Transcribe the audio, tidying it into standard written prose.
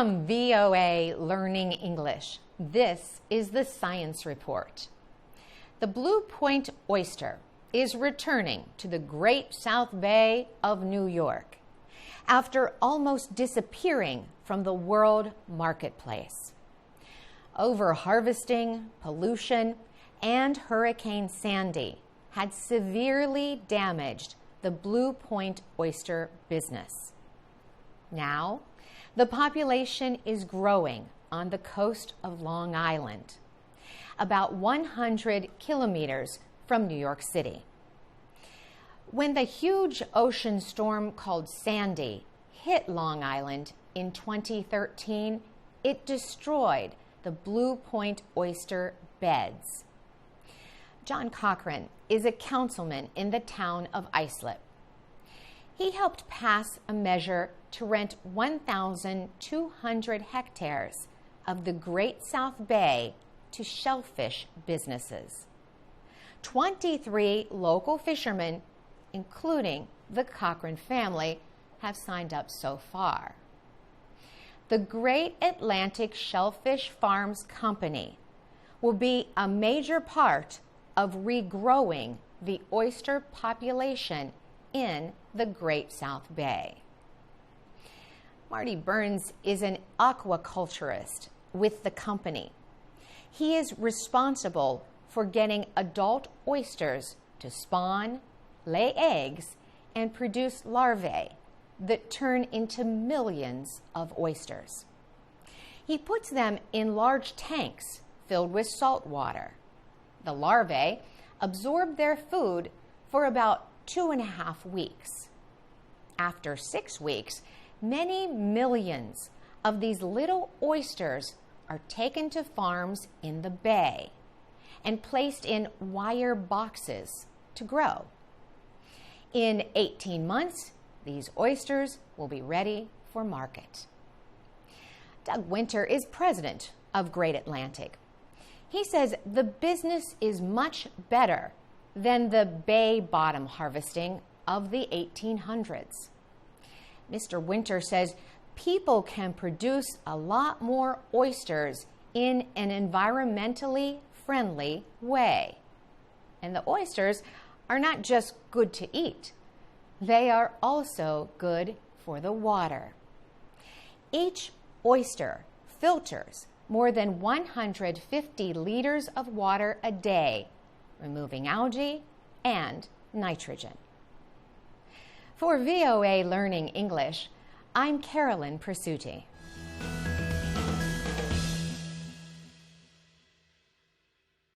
From VOA Learning English, this is the Science Report. The Blue Point oyster is returning to the Great South Bay of New York after almost disappearing from the world marketplace. Overharvesting, pollution, and Hurricane Sandy had severely damaged the Blue Point oyster business. Now, the population is growing on the coast of Long Island, about 100 kilometers from New York City. When the huge ocean storm called Sandy hit Long Island in 2013, it destroyed the Blue Point oyster beds. John Cochran is a councilman in the town of Islip. He helped pass a measure to rent 1,200 hectares of the Great South Bay to shellfish businesses. 23 local fishermen, including the Cochran family, have signed up so far. The Great Atlantic Shellfish Farms Company will be a major part of regrowing the oyster population in the Great South Bay. Marty Burns is an aquaculturist with the company. He is responsible for getting adult oysters to spawn, lay eggs, and produce larvae that turn into millions of oysters. He puts them in large tanks filled with salt water. The larvae absorb their food for about 2.5 weeks. After 6 weeks, many millions of these little oysters are taken to farms in the bay and placed in wire boxes to grow. In 18 months, these oysters will be ready for market. Doug Winter is president of Great Atlantic. He says the business is much better than the bay bottom harvesting of the 1800s. Mr. Winter says people can produce a lot more oysters in an environmentally friendly way. And the oysters are not just good to eat, they are also good for the water. Each oyster filters more than 150 liters of water a day, removing algae and nitrogen. For VOA Learning English, I'm Carolyn Presutti.